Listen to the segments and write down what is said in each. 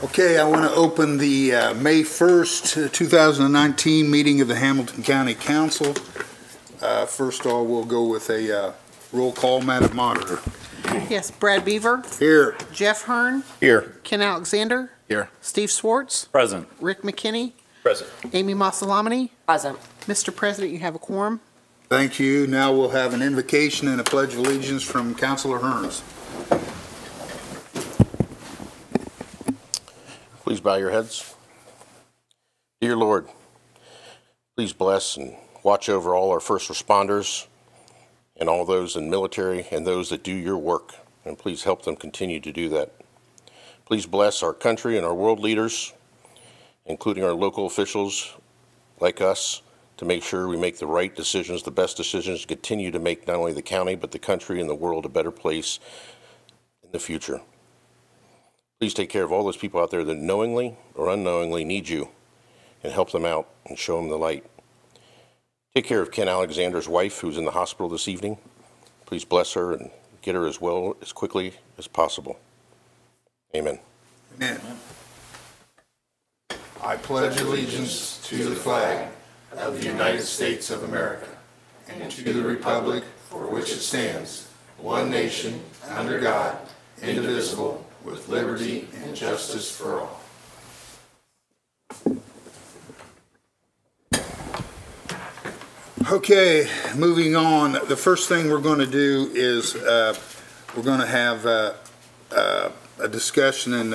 Okay, I want to open the May 1st, 2019 meeting of the Hamilton County Council. First of all, we'll go with a roll call, Madam Monitor. Yes, Brad Beaver. Here. Jeff Hearn. Here. Ken Alexander. Here. Steve Swartz. Present. Rick McKinney. Present. Amy Masalamani. Present. Mr. President, you have a quorum. Thank you. Now we'll have an invocation and a pledge of allegiance from Councilor Hearns. Please bow your heads. Dear Lord, please bless and watch over all our first responders and all those in military and those that do your work, and please help them continue to do that. Please bless our country and our world leaders, including our local officials like us, to make sure we make the right decisions, the best decisions, to continue to make not only the county but the country and the world a better place in the future. Please take care of all those people out there that knowingly or unknowingly need you, and help them out and show them the light. Take care of Ken Alexander's wife, who's in the hospital this evening. Please bless her and get her as well as quickly as possible. Amen. Amen. I pledge allegiance to the flag of the United States of America and to the republic for which it stands, one nation, under God, indivisible, with liberty and justice for all. Okay, moving on. The first thing we're going to do is we're going to have a discussion and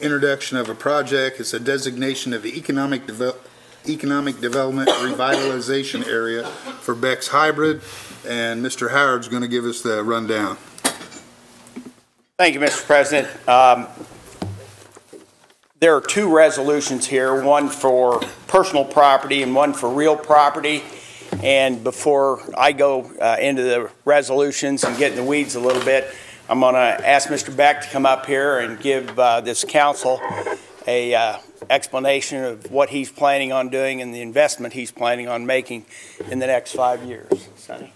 introduction of a project. It's a designation of the Economic Development Revitalization Area for Beck's Hybrid, and Mr. Howard's going to give us the rundown. Thank you, Mr. President. There are two resolutions here, one for personal property and one for real property. And before I go into the resolutions and get in the weeds a little bit, I'm going to ask Mr. Beck to come up here and give this council a explanation of what he's planning on doing and the investment he's planning on making in the next 5 years. Sonny.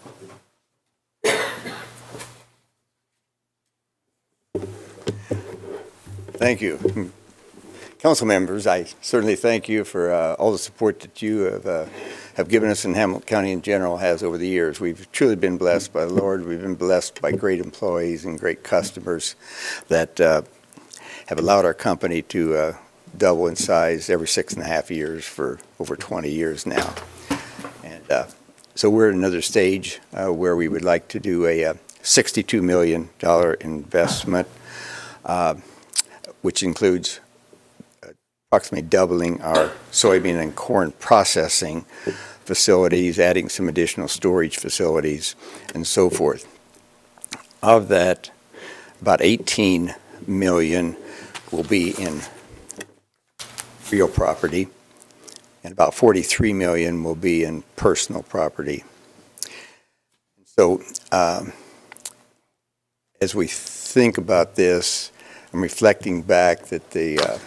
Thank you. Council members, I certainly thank you for all the support that you have given us, and Hamilton County in general has over the years. We've truly been blessed by the Lord. We've been blessed by great employees and great customers that have allowed our company to double in size every 6.5 years for over 20 years now. And so we're at another stage where we would like to do a $62 million investment, which includes approximately doubling our soybean and corn processing facilities, adding some additional storage facilities, and so forth. Of that, about $18 million will be in real property, and about $43 million will be in personal property. So as we think about this, I'm reflecting back that the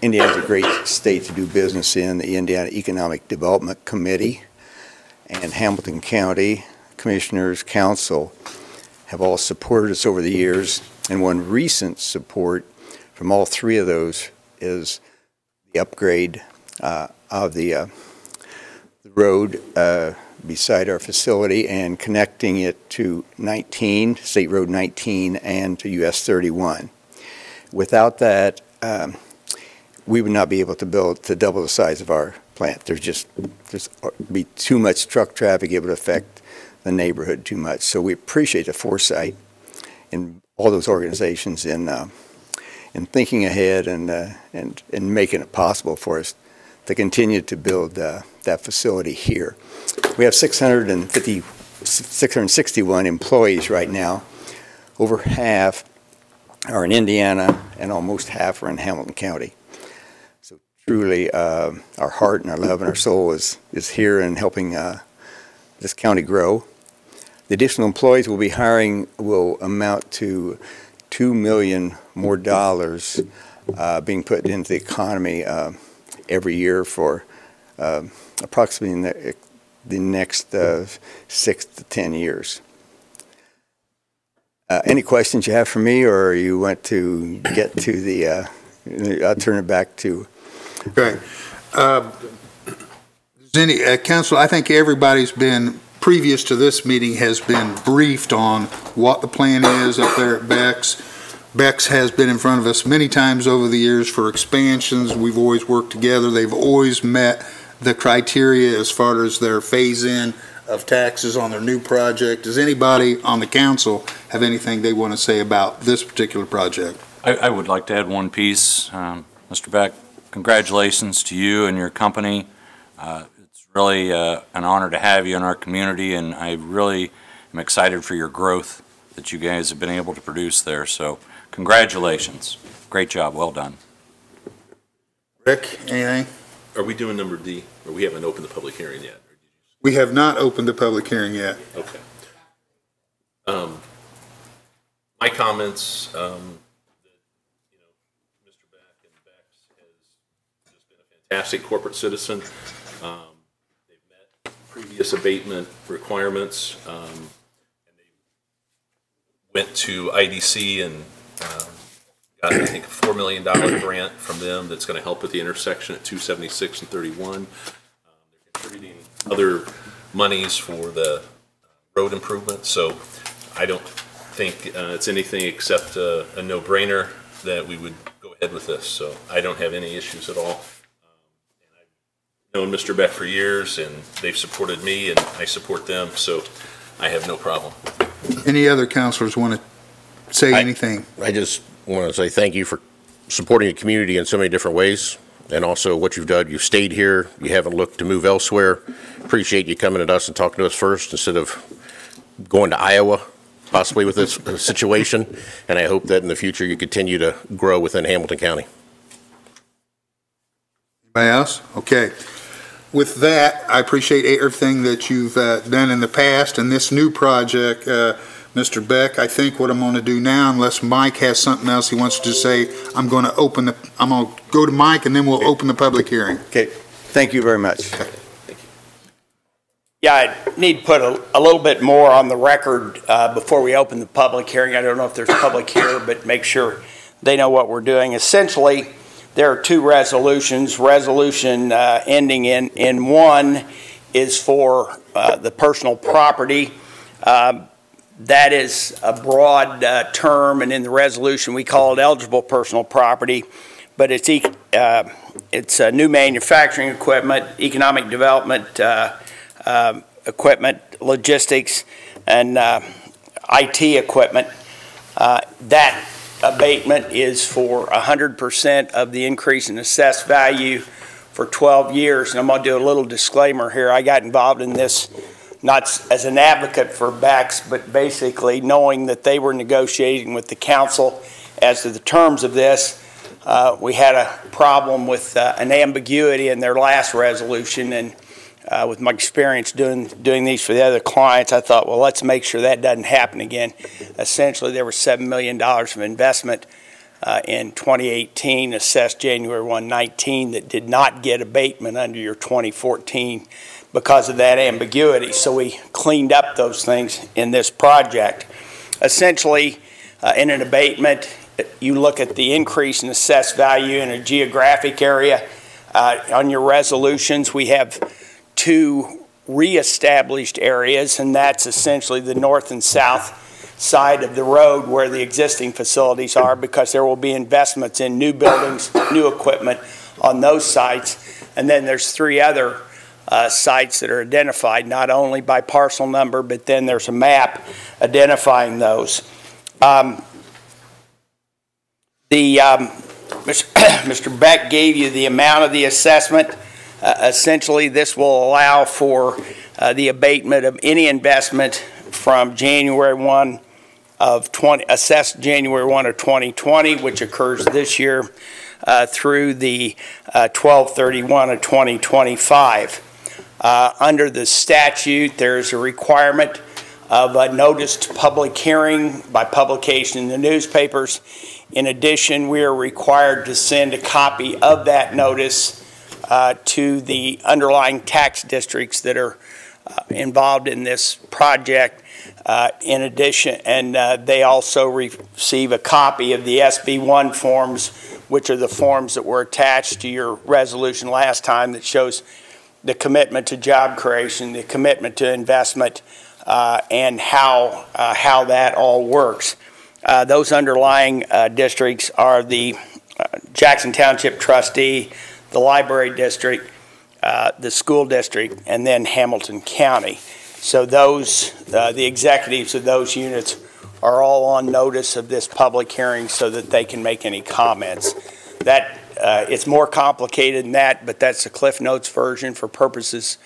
Indiana's a great state to do business in. The Indiana Economic Development Committee and Hamilton County Commissioners Council have all supported us over the years, and one recent support from all three of those is the upgrade of the road beside our facility and connecting it to State Road 19 and to US 31. Without that, we would not be able to double the size of our plant. There's be too much truck traffic. It would affect the neighborhood too much. So we appreciate the foresight in all those organizations in thinking ahead and making it possible for us to continue to build that facility here. We have 661 employees right now. Over half are in Indiana, and almost half are in Hamilton County. So truly, our heart and our love and our soul is here in helping this county grow. The additional employees we'll be hiring will amount to $2 million more dollars being put into the economy every year for approximately the next 6 to 10 years. Any questions you have for me, or you want to get to the, I'll turn it back to. Okay. Council, I think everybody's been, previous to this meeting, has been briefed on what the plan is up there at Beck's. Beck's has been in front of us many times over the years for expansions. We've always worked together. They've always met the criteria as far as their phase-in of taxes on their new project. Does anybody on the council have anything they want to say about this particular project? I would like to add one piece. Mr. Beck, congratulations to you and your company. It's really an honor to have you in our community, and I really am excited for your growth that you guys have been able to produce there. So congratulations. Great job. Well done. Rick, anything? Are we doing number D, or we haven't opened the public hearing yet? We have not opened the public hearing yet. Okay. My comments, Mr. Beck and Beck's has just been a fantastic corporate citizen. They've met previous abatement requirements, and they went to IDC and got, I think, a $4 million grant from them that's going to help with the intersection at 276 and 31. They're contributing other monies for the road improvements, so I don't think it's anything except a no-brainer that we would go ahead with this. So I don't have any issues at all. And I've known Mr. Beck for years, and they've supported me, and I support them, so I have no problem. Any other councilors want to say anything? I just want to say thank you for supporting a community in so many different ways, and also what you've done. You've stayed here. You haven't looked to move elsewhere. Appreciate you coming at us and talking to us first instead of going to Iowa, possibly with this situation. And I hope that in the future you continue to grow within Hamilton County. Anybody else? Okay. With that, I appreciate everything that you've done in the past, and this new project, Mr. Beck, I think what I'm going to do now, unless Mike has something else he wants to say, I'm going to go to Mike, and then we'll open the public hearing. Okay, thank you very much. Yeah, I need to put a little bit more on the record before we open the public hearing. I don't know if there's public here, but make sure they know what we're doing. Essentially, there are two resolutions. Resolution ending in one is for the personal property. That is a broad term, and in the resolution we call it eligible personal property, but it's new manufacturing equipment, economic development equipment, logistics, and IT equipment. That abatement is for 100% of the increase in assessed value for 12 years. And I'm going to do a little disclaimer here. I got involved in this not as an advocate for Beck's, but basically knowing that they were negotiating with the council as to the terms of this. We had a problem with an ambiguity in their last resolution, and with my experience doing these for the other clients, I thought, well, let's make sure that doesn't happen again. Essentially, there was $7 million of investment in 2018, assessed January 1, 19, that did not get abatement under your 2014 because of that ambiguity. So we cleaned up those things in this project. Essentially, in an abatement, you look at the increase in assessed value in a geographic area. On your resolutions, we have two reestablished areas, and that's essentially the north and south side of the road where the existing facilities are, because there will be investments in new buildings, new equipment on those sites. And then there's three other sites that are identified not only by parcel number, but then there's a map identifying those. Mr. Beck gave you the amount of the assessment. Essentially, this will allow for the abatement of any investment from January 1 of assessed January 1 of 2020, which occurs this year, through the 12/31 of 2025. Under the statute, there's a requirement of a notice to public hearing by publication in the newspapers. In addition, we are required to send a copy of that notice to the underlying tax districts that are involved in this project. In addition, and they also receive a copy of the SB1 forms, which are the forms that were attached to your resolution last time, that shows the commitment to job creation, the commitment to investment, and how that all works. Those underlying districts are the Jackson Township Trustee, the Library District, the School District, and then Hamilton County. So those, the executives of those units are all on notice of this public hearing so that they can make any comments. That it's more complicated than that, but that's the Cliff Notes version for purposes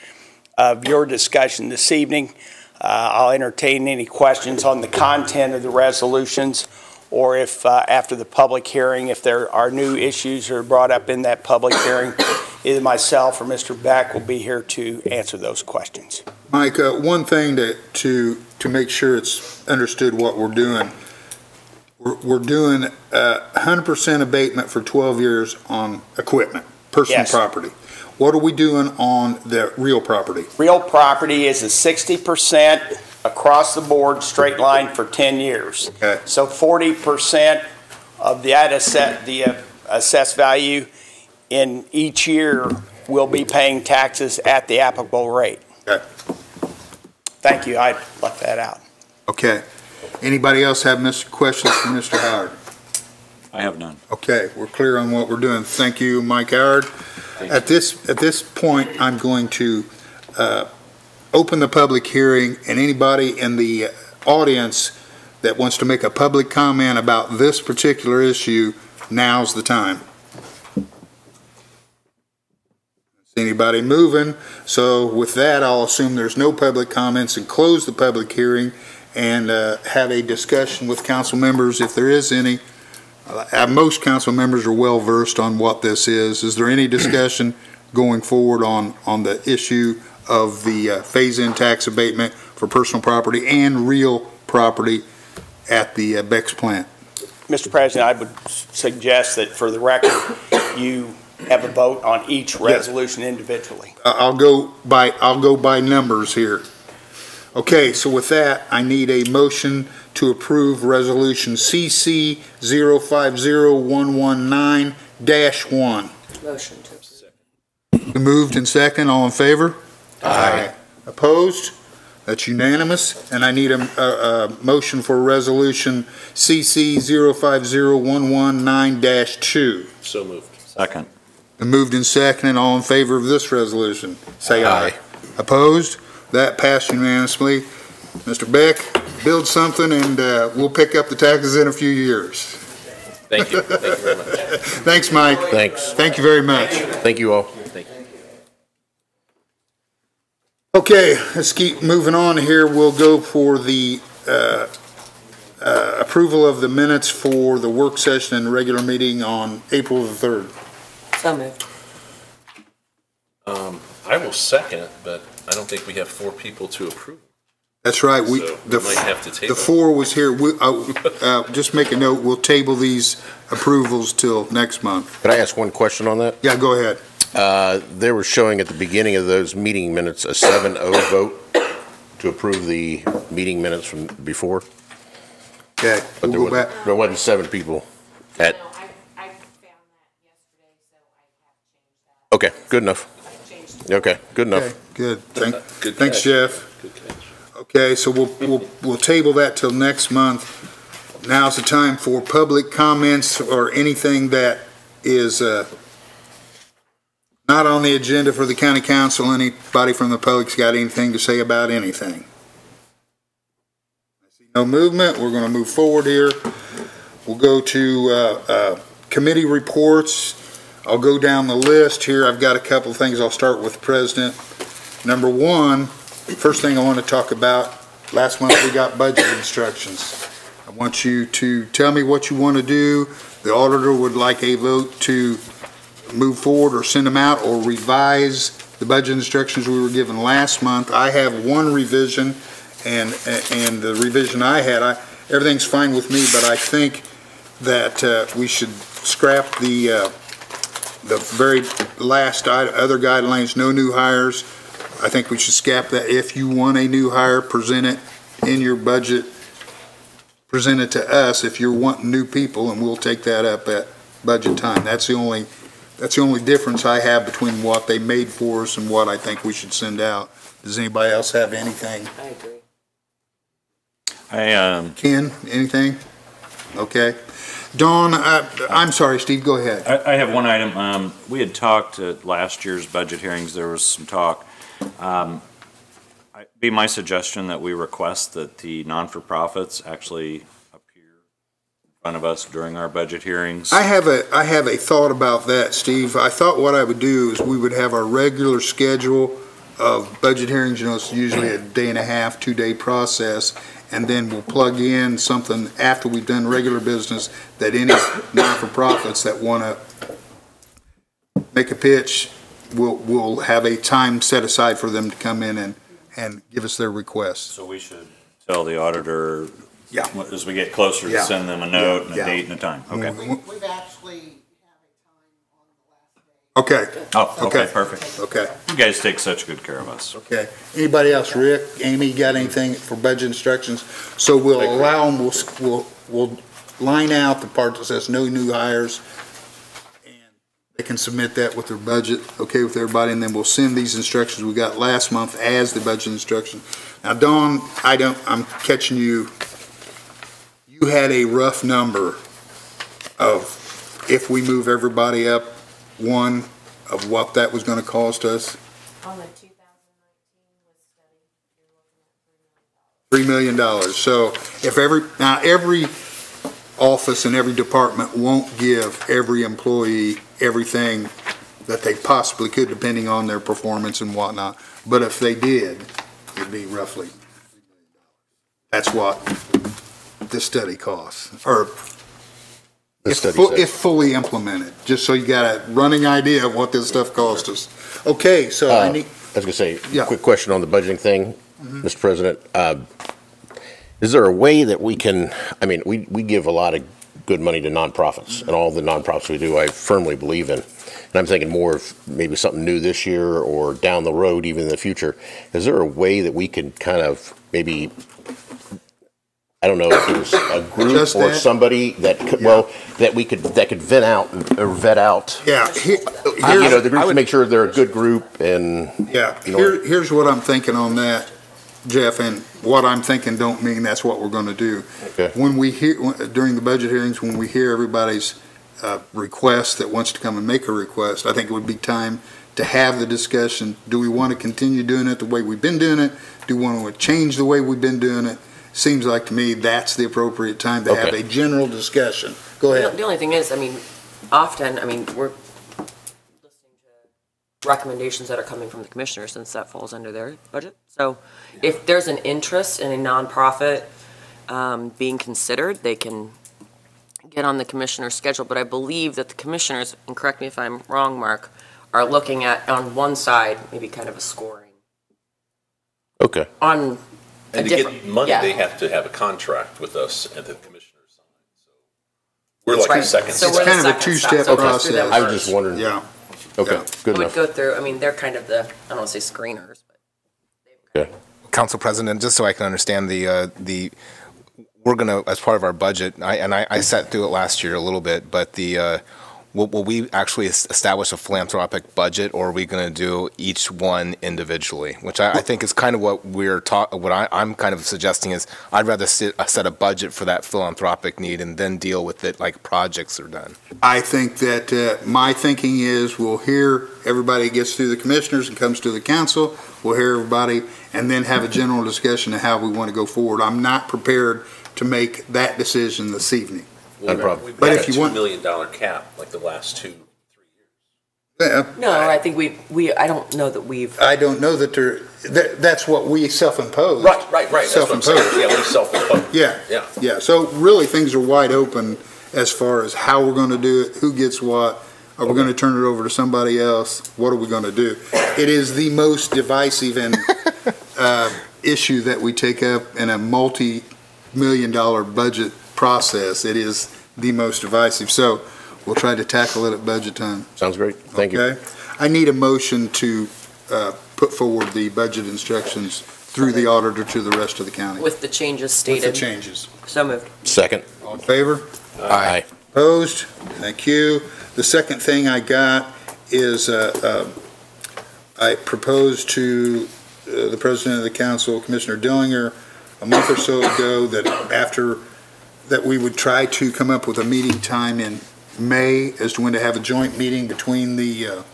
of your discussion this evening. I'll entertain any questions on the content of the resolutions, or if after the public hearing, if there are new issues that are brought up in that public hearing, either myself or Mr. Beck will be here to answer those questions. Mike, one thing to make sure it's understood what we're doing, we're doing 100% abatement for 12 years on equipment, personal property. What are we doing on the real property? Real property is a 60% across the board, straight line for 10 years. Okay. So 40% of the assessed value in each year will be paying taxes at the applicable rate. Okay. Thank you. I left that out. Okay. Anybody else have questions for Mr. Howard? I have none. Okay, we're clear on what we're doing. Thank you, Mike Howard. At this point, I'm going to open the public hearing, and anybody in the audience that wants to make a public comment about this particular issue, now's the time. Anybody moving? So with that, I'll assume there's no public comments and close the public hearing and have a discussion with council members if there is any. Most council members are well versed on what this is. Is there any discussion going forward on the issue of the phase-in tax abatement for personal property and real property at the Beck's plant? Mr. President, I would suggest that for the record, you have a vote on each resolution individually. I'll go by numbers here. Okay, so with that, I need a motion to approve resolution CC 050119-1. Motion to approve. Moved and second, all in favor? Aye. Opposed? That's unanimous. And I need a motion for resolution CC 050119-2. So moved. Second. Moved and second, all in favor of this resolution, say aye. Opposed? That passed unanimously. Mr. Beck, build something and we'll pick up the taxes in a few years. Thank you. Thank you very much. Thanks, Mike. Thanks. Thank you very much. Thank you all. Thank you. Okay, let's keep moving on here. We'll go for the approval of the minutes for the work session and regular meeting on April the 3rd. So moved. I will second, but I don't think we have 4 people to approve. That's right. So we might have to table. The 4 was here. Just make a note, we'll table these approvals till next month. Could I ask one question on that? Yeah, go ahead. They were showing at the beginning of those meeting minutes a 7-0 vote to approve the meeting minutes from before. Okay, But we'll go back. there wasn't 7 people at. No, I found that yesterday, so I have changed that. Okay, good enough. I've changed it. Okay, good enough. Okay, good. Good Thanks, catch. Jeff. Good catch. Okay, so we'll table that till next month. Now's the time for public comments or anything that is not on the agenda for the county council. Anybody from the public's got anything to say about anything? I see no movement. We're going to move forward here. We'll go to committee reports. I'll go down the list here. I've got a couple of things. I'll start with the president. Number one, first thing I want to talk about, last month we got budget instructions. I want you to tell me what you want to do. The auditor would like a vote to move forward or send them out or revise the budget instructions we were given last month. I have one revision, and the revision I had, everything's fine with me, but I think that we should scrap the very last other guidelines, no new hires. I think we should scrap that. If you want a new hire, present it in your budget, present it to us if you're wanting new people, and we'll take that up at budget time. That's the only difference I have between what they made for us and what I think we should send out. Does anybody else have anything? I agree. Ken, anything? Okay. Dawn, I'm sorry, Steve, go ahead. I have one item. We had talked at last year's budget hearings, there was some talk. It'd be my suggestion that we request that the non-for-profits actually appear in front of us during our budget hearings. I have a thought about that, Steve. I thought what I would do is we would have our regular schedule of budget hearings. You know, it's usually a day and a half, 2-day process, and then we'll plug in something after we've done regular business that any non-for-profits that want to make a pitch, we'll have a time set aside for them to come in and give us their requests. So we should tell the auditor, yeah, as we get closer, to send them a note and a date and a time. Okay. We've actually have a time on the last day. Okay. Oh, okay, perfect. Okay. You guys take such good care of us. Okay. Anybody else? Rick, Amy, got anything for budget instructions? So we'll allow them, we'll line out the part that says no new hires, and they can submit that with their budget, okay with everybody, and then we'll send these instructions we got last month as the budget instruction. Now, Dawn, I'm catching you. You had a rough number of, if we move everybody up one, of what that was going to cost us. On the 2019 was study, you're looking at $3 million. $3 million. So if every office and every department won't give every employee everything that they possibly could, depending on their performance and whatnot. But if they did, it'd be roughly $3 million. That's what this study costs, or if fully implemented, just so you got a running idea of what this stuff cost us. Okay, so I need. I was going to say, Yeah. quick question on the budgeting thing, Mr. President. Is there a way that we can, I mean, we give a lot of good money to nonprofits, and all the nonprofits we do, I firmly believe in. And I'm thinking more of maybe something new this year or down the road, even in the future. Is there a way that we can kind of maybe, I don't know if there's a group or somebody that could, that could vet out. Yeah, the group to make sure they're a good group and. Yeah, here's what I'm thinking on that, Jeff, and what I'm thinking don't mean that's what we're going to do. Okay. When we hear, during the budget hearings, when we hear everybody's request that wants to come and make a request, I think it would be time to have the discussion. Do we want to continue doing it the way we've been doing it? Do we want to change the way we've been doing it? Seems like to me that's the appropriate time to have a general discussion. Go ahead. The only thing is, often, we're listening to recommendations that are coming from the commissioner, since that falls under their budget. So if there's an interest in a nonprofit being considered, they can get on the commissioner's schedule. But I believe that the commissioners, and correct me if I'm wrong, Mark, are looking at, on one side, maybe kind of a scoring. Okay. On And to get money, they have to have a contract with us and the commissioner sign. So we're like the second. So It's we're kind the of a second two-step step. So it goes through them process. I was first. just wondering. Yeah. Okay, Yeah. good It would enough. go through, they're kind of the, I don't want to say screeners, but. Okay. Council President, just so I can understand we're going to, as part of our budget, I sat through it last year a little bit, but will we actually establish a philanthropic budget, or are we going to do each one individually? Which I think is kind of what I'm kind of suggesting is I'd rather set a budget for that philanthropic need and then deal with it like projects are done. I think that my thinking is we'll hear everybody gets through the commissioners and comes to the council. We'll hear everybody and then have a general discussion of how we want to go forward. I'm not prepared to make that decision this evening. No problem. We've But got if a you want- $2 million cap like the last 2-3 years. Yeah, No, I think I don't know that we've. I don't know that that's what we self-impose. Right. That's what I'm saying. Self-imposed. Yeah, we self-imposed. Yeah. So really, things are wide open as far as how we're going to do it, who gets what. Are we going to turn it over to somebody else? What are we going to do? It is the most divisive and issue that we take up in a multi-million-dollar budget process. It is the most divisive. So we'll try to tackle it at budget time. Sounds great. Thank you. Okay? I need a motion to put forward the budget instructions through the auditor to the rest of the county. With the changes With stated. the changes. So moved. Second. All in favor? Aye. Opposed? Thank you. The second thing I got is I proposed to the President of the Council, Commissioner Dillinger, a month or so ago that we would try to come up with a meeting time in May as to when to have a joint meeting between the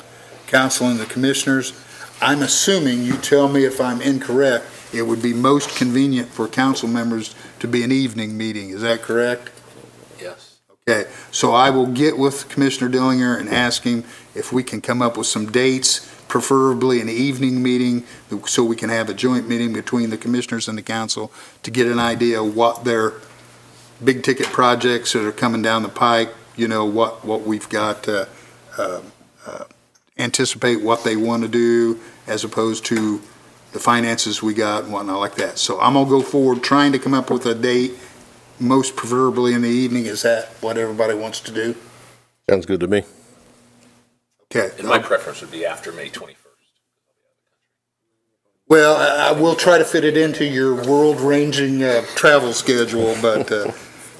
council and the commissioners. I'm assuming, you tell me if I'm incorrect, it would be most convenient for council members to be an evening meeting. Is that correct? Yes. Okay, so I will get with Commissioner Dillinger and ask him if we can come up with some dates, preferably an evening meeting, so we can have a joint meeting between the commissioners and the council to get an idea of what their big-ticket projects that are coming down the pike, what we've got, anticipate what they want to do as opposed to the finances we got and whatnot like that. So I'm going to go forward trying to come up with a date, most preferably in the evening. Is that what everybody wants to do? Sounds good to me. Okay. And my preference would be after May 21st. Well, I will try to fit it into your world-ranging travel schedule, but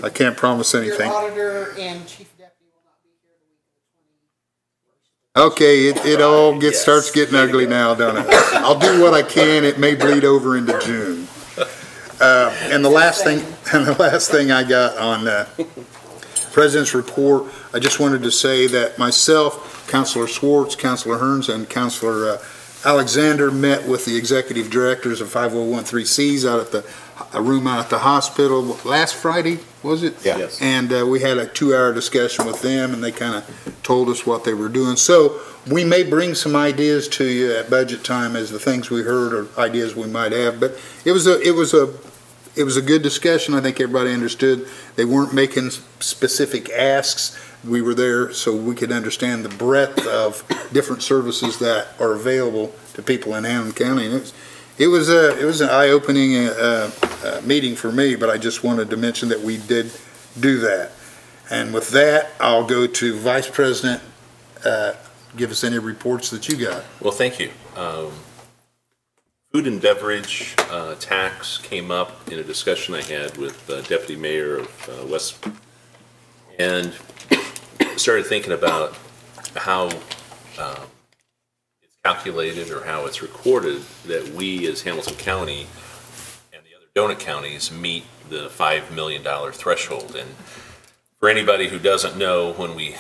I can't promise anything. Your auditor and chief deputy will not be here the week of the 21st. Okay, it all starts getting ugly now, don't it? I'll do what I can. It may bleed over into June. And the last thing I got on President's report, I just wanted to say that myself, Councilor Swartz, Councilor Hearns, and Councilor Alexander met with the executive directors of 5013Cs out at a room out at the hospital last Friday, was it? Yeah. Yes. And we had a 2-hour discussion with them, and they kind of told us what they were doing. So we may bring some ideas to you at budget time as the things we heard or ideas we might have. But it was a good discussion. I think everybody understood. They weren't making specific asks. We were there so we could understand the breadth of different services that are available to people in Hamilton County. And it was an eye-opening meeting for me, but I just wanted to mention that we did do that. And with that, I'll go to Vice President. Give us any reports that you got. Well, thank you. Food and beverage tax came up in a discussion I had with Deputy Mayor of West, and started thinking about how it's calculated or how it's recorded that we as Hamilton County and the other donut counties meet the $5 million threshold. And for anybody who doesn't know, when we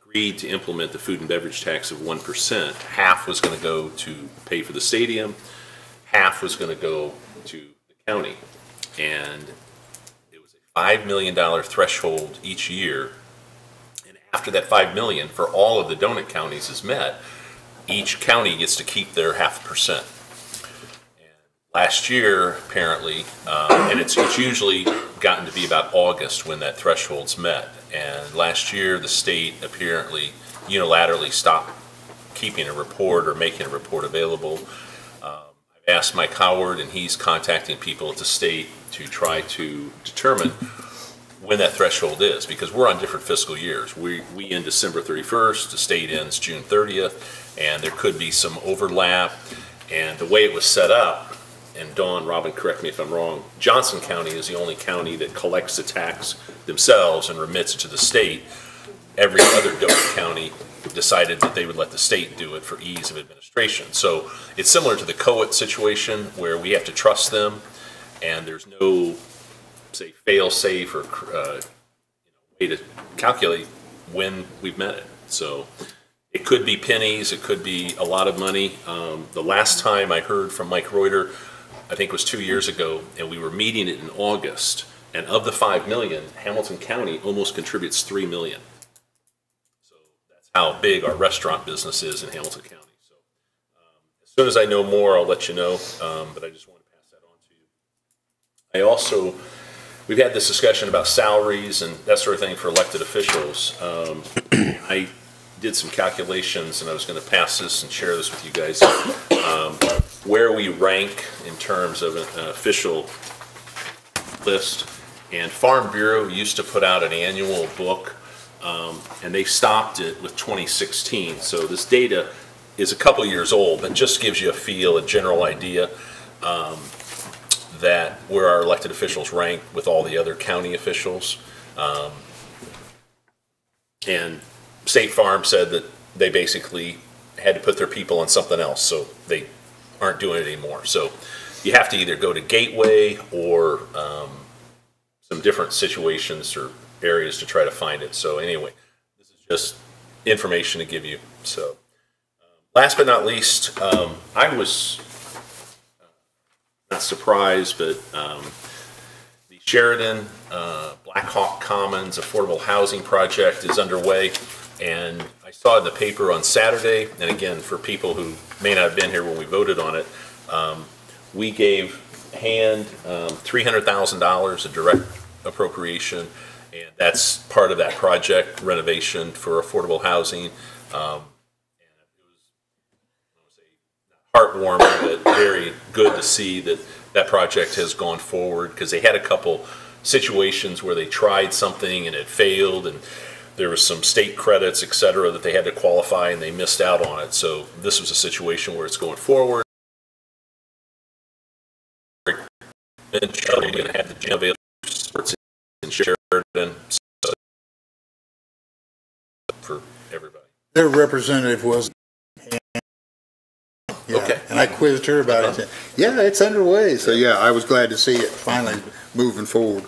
agreed to implement the food and beverage tax of 1%, half was going to go to pay for the stadium, half was going to go to the county. And it was a $5 million threshold each year. And after that $5 million for all of the donut counties is met, each county gets to keep their 0.5%. And last year, apparently, and it's usually gotten to be about August when that threshold's met. And last year, the state apparently unilaterally stopped keeping a report or making a report available. I've asked Mike Howard, and he's contacting people at the state to try to determine when that threshold is, because we're on different fiscal years. We end December 31st, the state ends June 30th, and there could be some overlap. And the way it was set up, and Dawn, Robin, correct me if I'm wrong, Johnson County is the only county that collects the tax themselves and remits it to the state. Every other donut county decided that they would let the state do it for ease of administration. So it's similar to the COIT situation where we have to trust them, and there's no, say, fail-safe or way to calculate when we've met it. So it could be pennies, it could be a lot of money. The last time I heard from Mike Reuter, I think it was 2 years ago, and we were meeting it in August, and of the $5 million, Hamilton County almost contributes $3 million. So that's how big our restaurant business is in Hamilton County. So as soon as I know more, I'll let you know, but I just want to pass that on to you. I also, we've had this discussion about salaries and that sort of thing for elected officials. I did some calculations, and I was going to pass this and share this with you guys. where we rank in terms of an official list. And Farm Bureau used to put out an annual book, and they stopped it with 2016. So this data is a couple years old, but just gives you a feel, a general idea that where our elected officials rank with all the other county officials. And State Farm said that they basically had to put their people on something else, so they aren't doing it anymore. So you have to either go to Gateway or some different situations or areas to try to find it. So anyway, this is just information to give you. So last but not least, I was not surprised, but the Sheridan Black Hawk Commons Affordable Housing Project is underway. And I saw in the paper on Saturday, and again, for people who may not have been here when we voted on it, we gave $300,000 a direct appropriation, and that's part of that project renovation for affordable housing. And it was, I would say, heartwarming, but very good to see that that project has gone forward, because they had a couple situations where they tried something and it failed, and there was some state credits, et cetera, that they had to qualify and they missed out on it. So this was a situation where it's going forward. And Shelley going to have the gym available in Sheridan for everybody. Their representative was, yeah, okay, and I quizzed her about it. Yeah, it's underway. So yeah, I was glad to see it finally moving forward.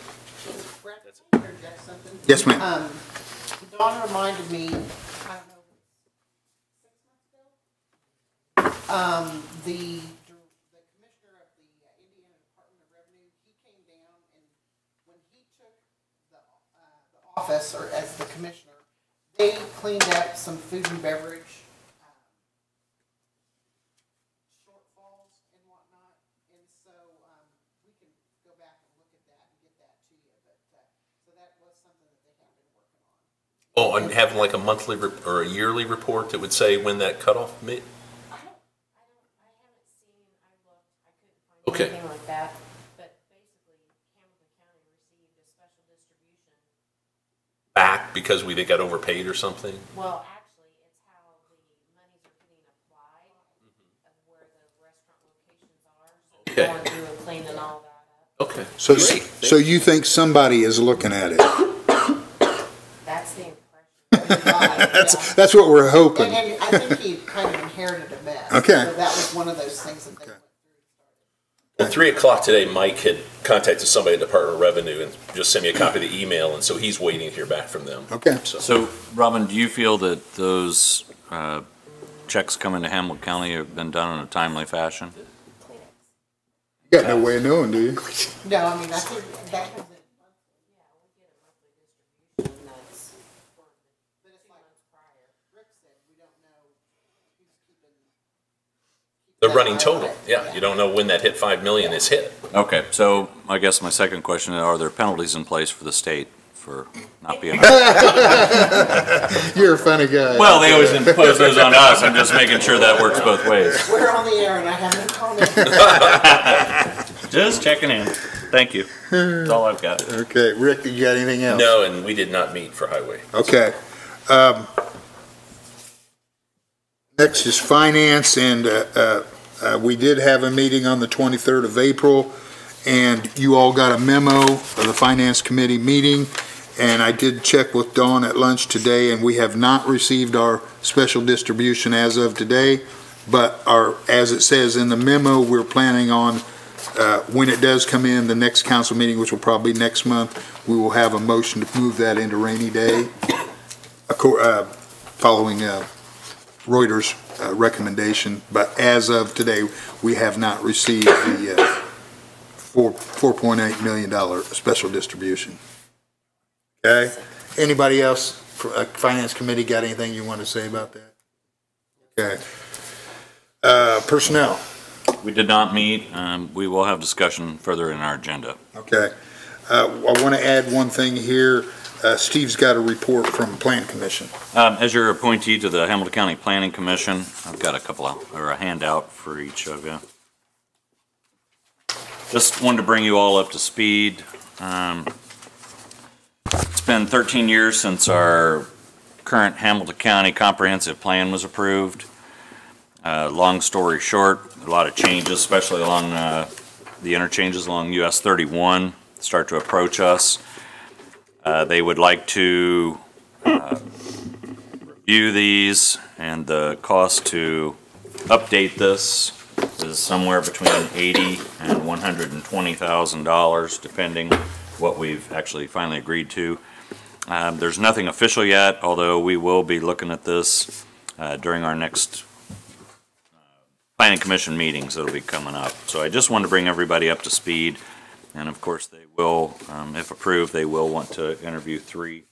Brad, can I interject something? Yes, ma'am. Dawn reminded me, I don't know, 6 months ago, the commissioner of the Indiana Department of Revenue, he came down, and when he took the office, or as the commissioner, they cleaned up some food and beverage shortfalls and whatnot, and so we can go back and look at that and get that to you, but so that was something that they have been working on. Oh, and having like a monthly or a yearly report that would say when that cutoff made? I haven't seen, I looked, I couldn't find okay. anything like that, but basically Hamilton County received a special distribution. Back because they got overpaid or something? Well, actually, it's how the monies are getting applied of where the restaurant locations are. So okay. Going through and cleaning all that up. Okay. So, so you think somebody is looking at it? That's the impression. That's what we're hoping. And I think he kind of inherited a mess. Okay. So that was one of those things that they went through. At 3 o'clock today, Mike had contacted somebody at the Department of Revenue and just sent me a copy of the email, and so he's waiting to hear back from them. Okay. So, Robin, do you feel that those checks coming to Hamilton County have been done in a timely fashion? You got no way of knowing, do you? No, I mean, I think that was it. The running total, yeah. You don't know when that hit 5 million is hit. Okay, so I guess my second question, are there penalties in place for the state for not being? You're a funny guy. Well, they always impose those on us. I'm just making sure that works both ways. We're on the air and I have no comment. Just checking in. Thank you. That's all I've got. Okay, Rick, you got anything else? No, and we did not meet for highway. Okay. Next is finance, and we did have a meeting on the 23rd of April, and you all got a memo of the Finance Committee meeting, and I did check with Dawn at lunch today, and we have not received our special distribution as of today, but as it says in the memo, we're planning on, when it does come in, the next council meeting, which will probably be next month, we will have a motion to move that into rainy day, following Reuters' recommendation, but as of today, we have not received the $4.8 million special distribution. Okay? Anybody else, Finance Committee, got anything you want to say about that? Okay. Personnel. We did not meet. We will have discussion further in our agenda. Okay. I want to add one thing here. Steve's got a report from Plan Commission. As your appointee to the Hamilton County Planning Commission, I've got a handout for each of you. Just wanted to bring you all up to speed. It's been 13 years since our current Hamilton County Comprehensive Plan was approved. Long story short, a lot of changes, especially along the interchanges along US 31 start to approach us. They would like to review these, and the cost to update this is somewhere between $80,000 and $120,000, depending what we've actually finally agreed to. There's nothing official yet, although we will be looking at this during our next Planning Commission meetings that'll be coming up. So I just wanted to bring everybody up to speed, and of course they will, if approved, they will want to interview 3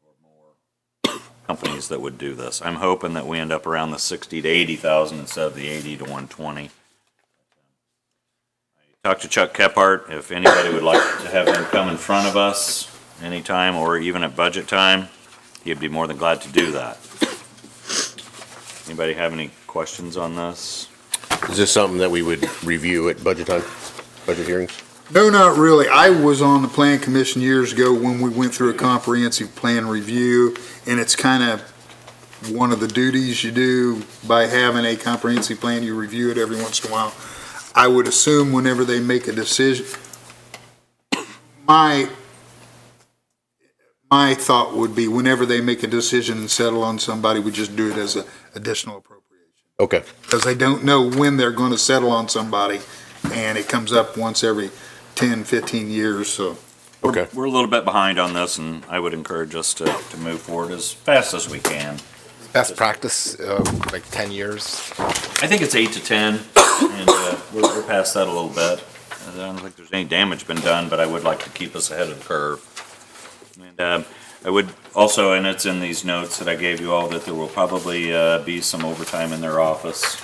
or more companies that would do this. I'm hoping that we end up around the 60 to 80,000 instead of the 80 to 120. I talked to Chuck Kephart. If anybody would like to have him come in front of us anytime or even at budget time, he'd be more than glad to do that. Anybody have any questions on this? Is this something that we would review at budget time, budget hearings? No, not really. I was on the Plan Commission years ago when we went through a comprehensive plan review, and it's kind of one of the duties you do by having a comprehensive plan. You review it every once in a while. I would assume whenever they make a decision, my thought would be whenever they make a decision and settle on somebody, we just do it as an additional appropriation. Okay. Because they don't know when they're going to settle on somebody, and it comes up once every 10, 15 years, so. Okay. We're a little bit behind on this, and I would encourage us to move forward as fast as we can. Best practice, like 10 years? I think it's 8 to 10, and we're past that a little bit. I don't think there's any damage been done, but I would like to keep us ahead of the curve. And I would also, and it's in these notes that I gave you all, that there will probably be some overtime in their office.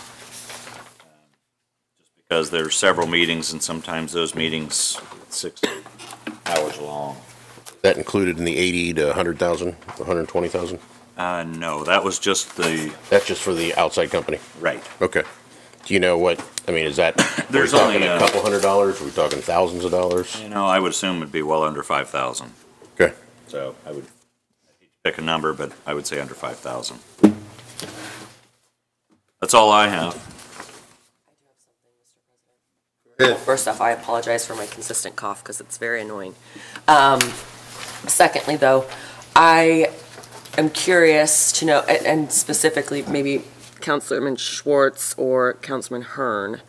Just because there's several meetings, and sometimes those meetings 6 hours long. That included in the 80 to 100,000, 120,000? No, that was just the... That's just for the outside company? Right. Okay. Do you know what, I mean, is that, There's are we talking only, a couple $100s? Are we talking thousands of dollars? You know, I would assume it'd be well under 5,000. Okay. So I would pick a number, but I would say under 5,000. That's all I have. First off, I apologize for my consistent cough because it's very annoying. Secondly, though, I am curious to know, and specifically maybe Councilman Schwartz or Councilman Hearn,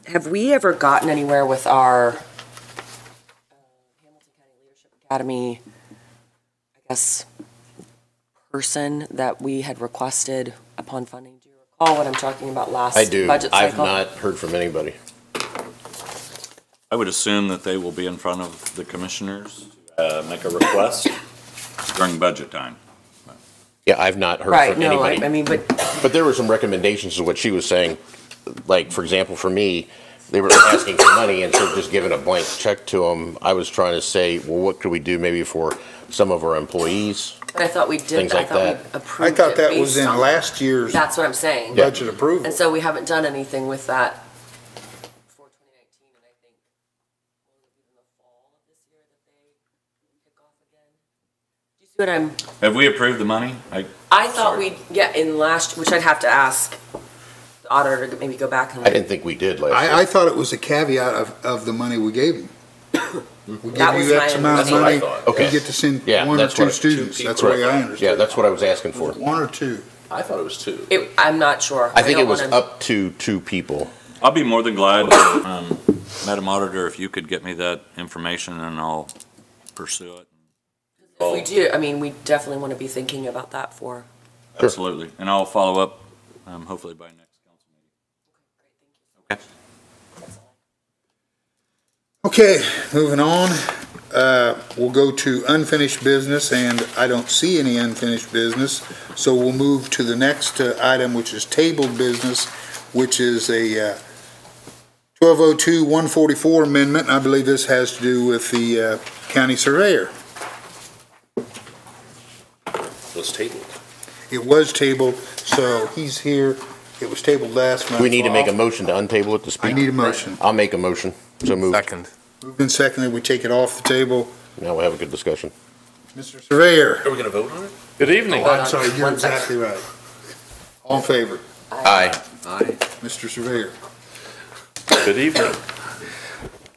have we ever gotten anywhere with our Hamilton County Leadership Academy, I guess, person that we had requested upon funding? Do you recall what I'm talking about last budget cycle? I've not heard from anybody. I would assume that they will be in front of the commissioners to make a request during budget time. Yeah, I've not heard Right, from no, anybody. I mean, but But there were some recommendations of what she was saying. Like, for example, for me, they were asking for money, and so just giving a blank check to them, I was trying to say, well, what could we do maybe for some of our employees? I thought we did, Things I like thought we that. approved I thought it that was based in on- last year's That's what I'm saying. budget approval. And so we haven't done anything with that for 2019, and I think in the fall of this year that they kick off again. Do you see what I'm? Have we approved the money? I thought in last, which I'd have to ask the auditor to maybe go back and. I didn't think we did last year. I thought it was a caveat of the money we gave them. We That give was you my X amount of That's what I money, thought. you Okay. get to send Yeah, 1 or that's 2 what- students. two That's the way people. I Yeah, understood it. that's what I was asking for. 1 or 2. I thought it was 2. I'm not sure. I think don't it was wanna- up to 2 people. I'll be more than glad, Madam Auditor, if you could get me that information, and I'll pursue it. If we do, I mean, we definitely want to be thinking about that for. Absolutely. And I'll follow up, hopefully by next council meeting. Okay. Okay, moving on. We'll go to unfinished business, and I don't see any unfinished business. So we'll move to the next item, which is tabled business, which is a 1202-144 amendment. I believe this has to do with the county surveyor. It was tabled. It was tabled, so he's here, It was tabled last month. Do we need to make a motion to untable it to speak? I need a motion. I'll make a motion. So moved. Second. Moved and seconded, we take it off the table. Now we'll have a good discussion. Mr. Surveyor. Are we going to vote on it? Good evening. Oh, I'm sorry, you're exactly right. All in favor? Aye. Mr. Surveyor. Good evening.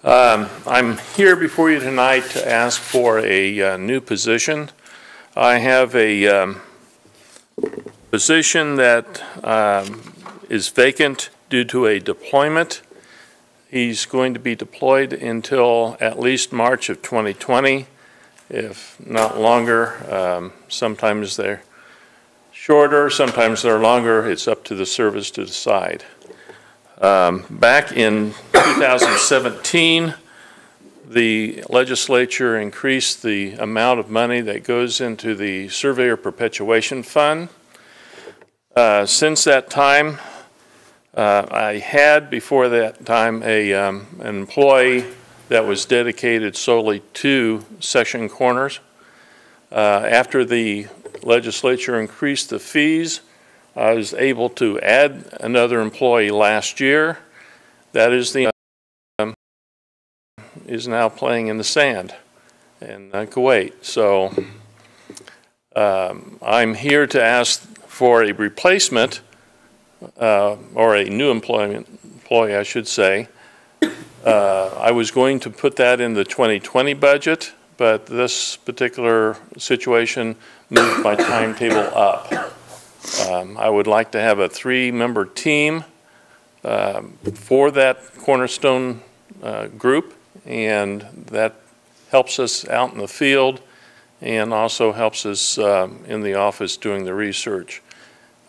I'm here before you tonight to ask for a new position. I have a position that is vacant due to a deployment. He's going to be deployed until at least March of 2020, if not longer. Sometimes they're shorter, sometimes they're longer. It's up to the service to decide. Back in 2017, the legislature increased the amount of money that goes into the Surveyor Perpetuation Fund. Since that time, I had before that time an employee that was dedicated solely to section corners. After the legislature increased the fees, I was able to add another employee last year. That is the is now playing in the sand in Kuwait. So I'm here to ask for a replacement or a new employee, I should say. I was going to put that in the 2020 budget, but this particular situation moved my timetable up. I would like to have a 3-member team for that Cornerstone group, and that helps us out in the field and also helps us in the office doing the research.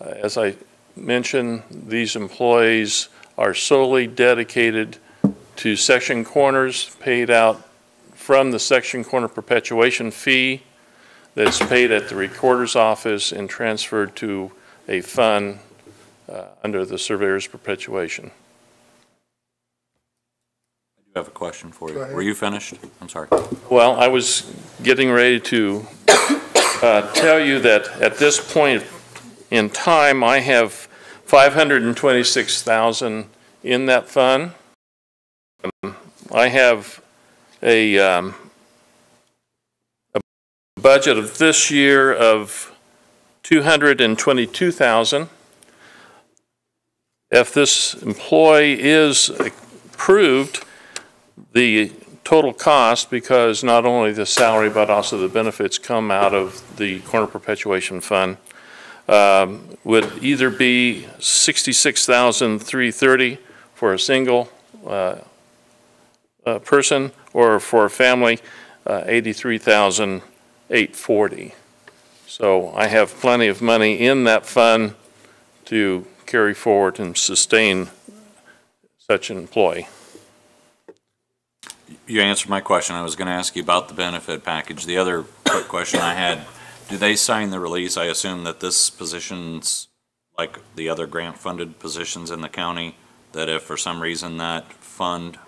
As I mentioned, these employees are solely dedicated to section corners, paid out from the section corner perpetuation fee that's paid at the recorder's office and transferred to a fund under the surveyor's perpetuation. I do have a question for you. Were you finished? I'm sorry. Well, I was getting ready to tell you that at this point in time, I have $526,000 in that fund. I have a budget of this year of $222,000. If this employee is approved, the total cost, because not only the salary but also the benefits come out of the Corner Perpetuation Fund, would either be $66,330 for a single person, or for a family, $83,840. So I have plenty of money in that fund to carry forward and sustain such an employee. You answered my question. I was going to ask you about the benefit package. The other quick question I had, do they sign the release? I assume that this position's like the other grant-funded positions in the county, that if for some reason that fund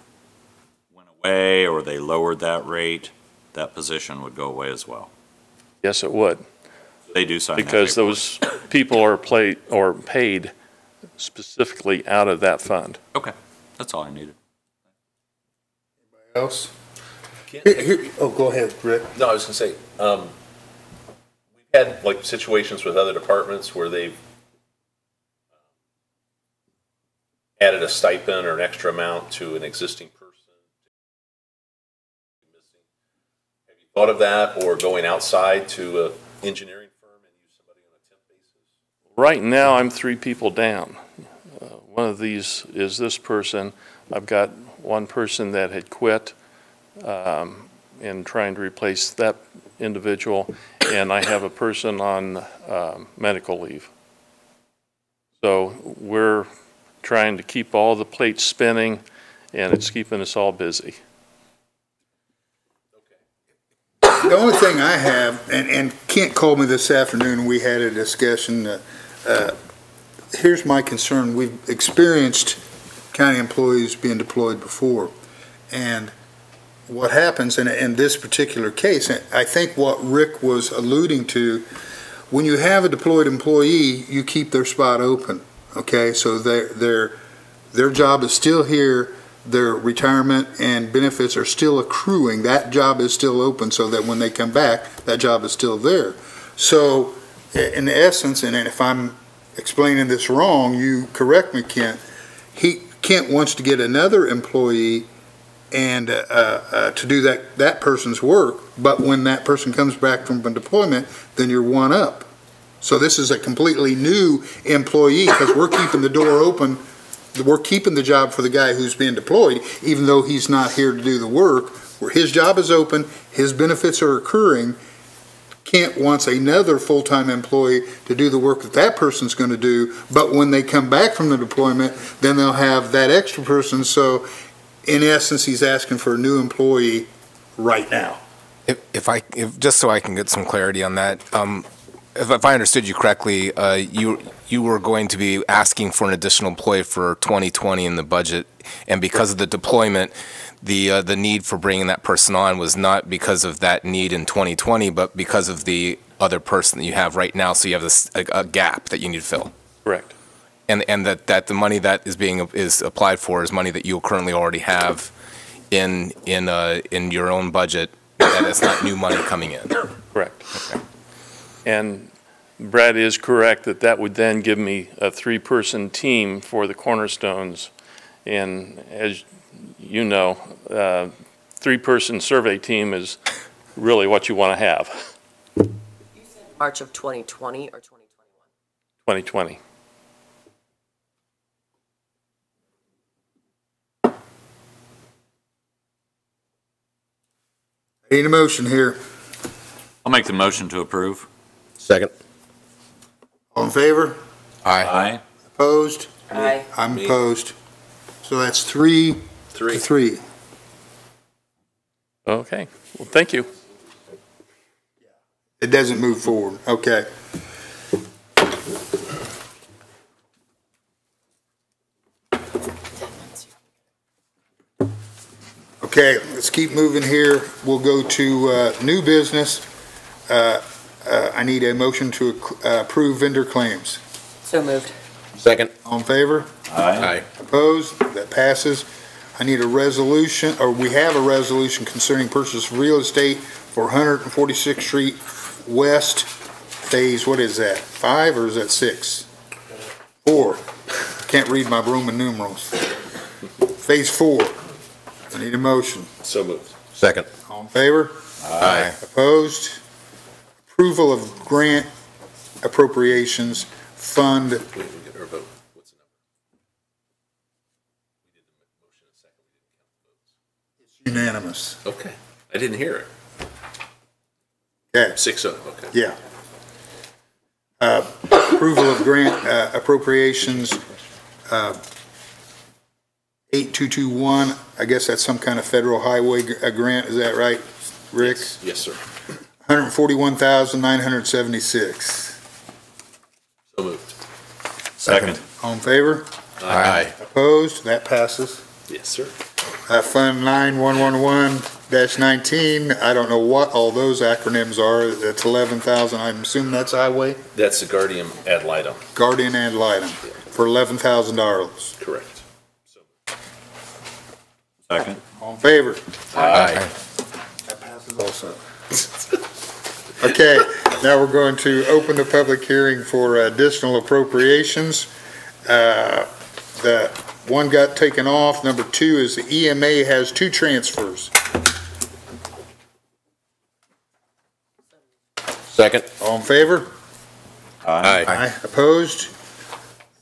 went away or they lowered that rate, that position would go away as well. Yes, it would. They do sign because that those people are paid specifically out of that fund. Okay, that's all I needed. Anybody else? Oh, go ahead, Rick. No, I was going to say, we've had like situations with other departments where they've added a stipend or an extra amount to an existing person. Have you thought of that, or going outside to an engineering firm and use somebody on a temp basis? Right now, I'm 3 people down. One of these is this person. I've got one person that had quit and trying to replace that individual, and I have a person on medical leave. So we're trying to keep all the plates spinning, and it's keeping us all busy. The only thing I have, and Kent called me this afternoon, we had a discussion. Here's my concern. We've experienced county employees being deployed before, and what happens in this particular case, I think what Rick was alluding to, when you have a deployed employee, you keep their spot open, okay? So their job is still here, their retirement and benefits are still accruing, that job is still open so that when they come back, that job is still there. So in essence, and if I'm explaining this wrong, you correct me, Kent, Kent wants to get another employee and to do that person's work, but when that person comes back from a deployment, then you're one up. So this is a completely new employee because we're keeping the door open. We're keeping the job for the guy who's being deployed, even though he's not here to do the work. Where his job is open, his benefits are accruing. Kent wants another full-time employee to do the work that that person's going to do, but when they come back from the deployment, then they'll have that extra person. So in essence, he's asking for a new employee right now. If just so I can get some clarity on that, if I understood you correctly, you were going to be asking for an additional employee for 2020 in the budget, and because of the deployment, the need for bringing that person on was not because of that need in 2020, but because of the other person that you have right now. So you have this a gap that you need to fill. Correct. And that the money that is applied for is money that you currently already have in your own budget. That it's not new money coming in. Correct. Okay. And Brad is correct that would then give me a 3-person team for the Cornerstones. And as you know, 3-person survey team is really what you want to have. You said March of 2020 or 2021? 2020. Need a motion here. I'll make the motion to approve. Second. All in favor? Aye. Opposed? Aye. I'm opposed. So that's 3-3. Okay. Well, thank you. It doesn't move forward. Okay. Okay, let's keep moving here. We'll go to new business. I need a motion to approve vendor claims. So moved. Second. All in favor? Aye. Opposed? That passes. I need a resolution, or we have a resolution concerning purchase of real estate for 146th Street West, phase, what is that, 5 or is that 6? 4. Can't read my Roman numerals. Phase 4. I need a motion. So moved. Second. All in favor? Aye. Opposed? Approval of grant appropriations fund. We didn't get our vote. What's the number? We did the motion in a second. We didn't count the votes. Unanimous. Okay. I didn't hear it. Okay. 6-0. Okay. Yeah. Approval of grant appropriations, 8221. I guess that's some kind of federal highway grant. Is that right, Rick? Yes, sir. 141,976. So moved. Second. All in favor? Aye. Opposed? That passes. Yes, sir. Fund 9111-19. I don't know what all those acronyms are. That's 11,000. I'm assuming that's highway. That's the Guardian ad litem. Guardian ad litem for $11,000. Correct. So Second. All in favor? Aye. That passes also. Okay, now we're going to open the public hearing for additional appropriations. The one got taken off. Number 2 is the EMA has 2 transfers. Second. All in favor? Aye. Opposed?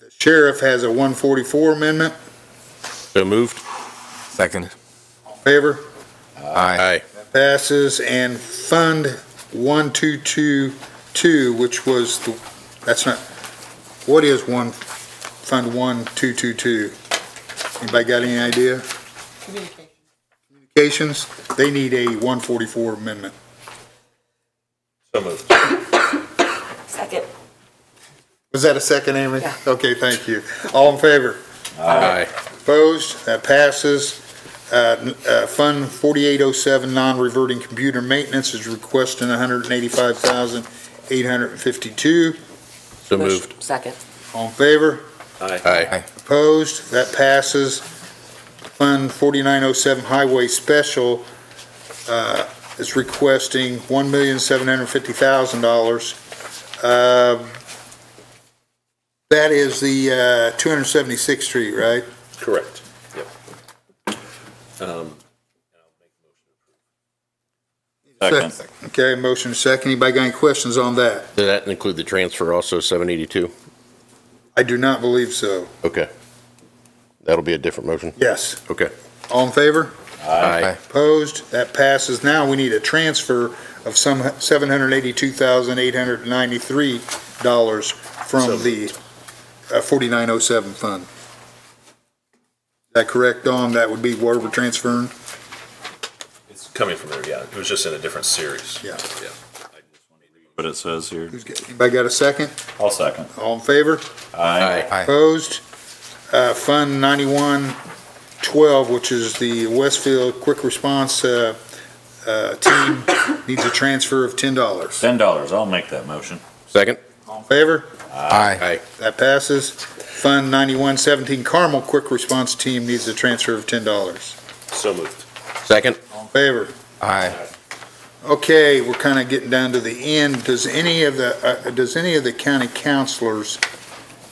The sheriff has a 144 amendment. So moved. Second. All in favor? Aye. That passes. And Fund 1222, which was the, that's not, what is Fund 1222? Anybody got any idea? Communications. They need a 144 amendment. So moved. Second. Was that a second, Amy? Yeah. Okay, thank you. All in favor? Aye. Opposed? That passes. Fund 4807, non-reverting computer maintenance is requesting $185,852. So moved. Second. All in favor? Aye. Opposed? That passes. Fund 4907 Highway Special is requesting $1,750,000. That is the 276th Street, right? Correct. Yep. Second. Okay, motion second. Anybody got any questions on that? Did that include the transfer also, 782? I do not believe so. Okay. That'll be a different motion? Yes. Okay. All in favor? Aye. Opposed? That passes. Now we need a transfer of some $782,893 from the 4907 fund. Is that correct, Dawn? That would be where we're transferring? It's coming from there, yeah. It was just in a different series. Yeah. Yeah. What it says here. Anybody got a second? I'll second. All in favor? Aye. Opposed? Fund 9112, which is the Westfield Quick Response team, needs a transfer of $10. $10. I'll make that motion. Second? All in favor? Aye. That passes. Fund 9117 Carmel Quick Response Team needs a transfer of $10. So moved. Second? All in favor? Aye. Okay, we're kind of getting down to the end. Does any of the county councilors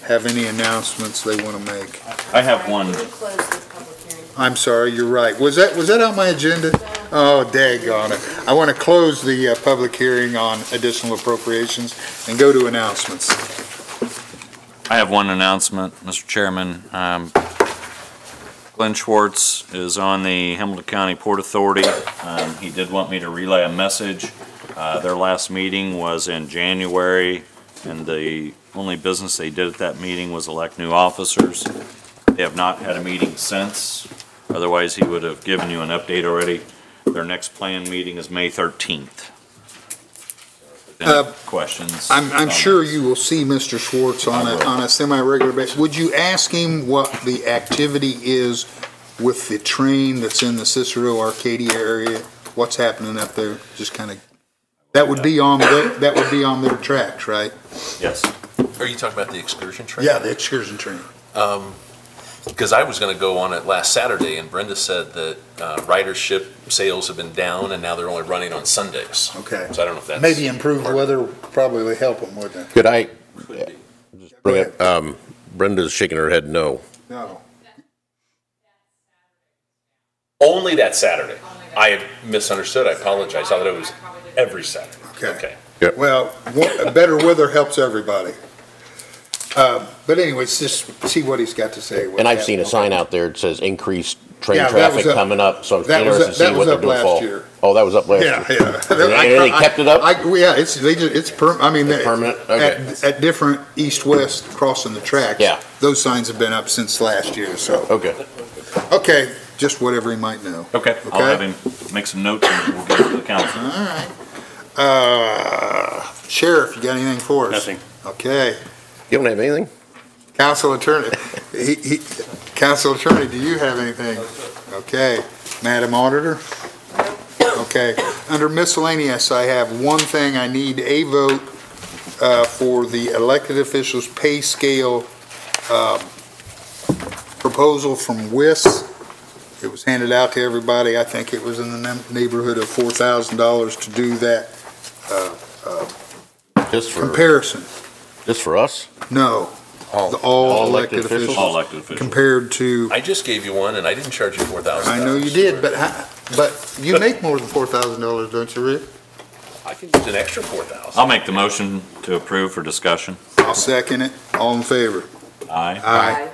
have any announcements they want to make? I have one. I'm sorry, you're right. Was that on my agenda? Oh, daggone it. I want to close the public hearing on additional appropriations and go to announcements. I have one announcement, Mr. Chairman. Glenn Schwartz is on the Hamilton County Port Authority. He did want me to relay a message. Their last meeting was in January, and the only business they did at that meeting was elect new officers. They have not had a meeting since. Otherwise, he would have given you an update already. Their next planned meeting is May 13th. Questions? I'm sure you will see Mr. Schwartz on a semi-regular basis. Would you ask him what the activity is with the train that's in the Cicero Arcadia area? What's happening up there? Just kind of, that would be on their tracks, right? Yes. Are you talking about the excursion train? Yeah, the excursion train. Because I was going to go on it last Saturday, and Brenda said that ridership sales have been down, and now they're only running on Sundays. Okay. So I don't know if that's... Maybe improved weather would probably help them, wouldn't it? Could I just bring up, Brenda's shaking her head no. No. Only that Saturday. I have misunderstood. I apologize. I thought it was every Saturday. Okay. Yep. Well, better weather helps everybody. But anyways, just see what he's got to say. And I've seen a sign out there that says increased train Yeah, that was traffic up- coming up, so I'm that was interested to see up- that what was they're doing up fall. last year. Oh, that was up last year? Yeah. And they kept it up? Yeah, it's permanent? Okay. at different east-west crossing the tracks. Yeah. Those signs have been up since last year, so. Okay. Okay, just whatever he might know. Okay, I'll have him make some notes and we'll get it to the council. All right. Sheriff, you got anything for us? Nothing. Okay. You don't have anything? Council Attorney, Council Attorney, do you have anything? Okay. Madam Auditor? Okay. Under miscellaneous, I have one thing. I need a vote for the elected officials' pay scale proposal from WIS. It was handed out to everybody. I think it was in the neighborhood of $4,000 to do that Just for, comparison. just for us? No. All elected officials. All elected officials. Compared to, I just gave you one, and I didn't charge you $4,000. I know you did, but you make more than $4,000, don't you, Rick? I can use an extra $4,000. I'll make the motion to approve for discussion. I'll second it. All in favor? Aye. Aye.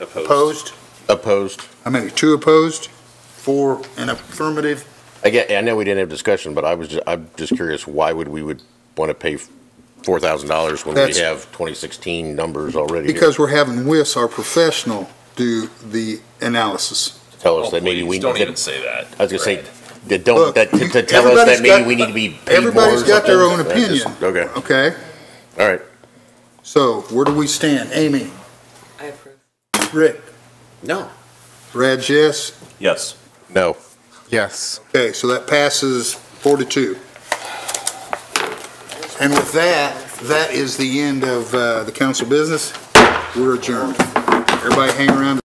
Opposed? Opposed? How many? 2 opposed? 4 in affirmative? I know we didn't have discussion, but I'm just curious, why would want to pay $4,000 when we have 2016 numbers already? Because we're having WIS, our professional, do the analysis. Tell us that maybe we Don't need even say that. I was going to say, Brad. that don't, Look, that, to tell us that maybe everybody's we need to be paid more Everybody's or got their own something? opinion. Okay, Okay? all right. So where do we stand? Amy? I approve. Rick? No. Brad, yes? Yes. No. Yes. Okay, so that passes 4-2. And with that, that is the end of the council business. We're adjourned. Everybody hang around.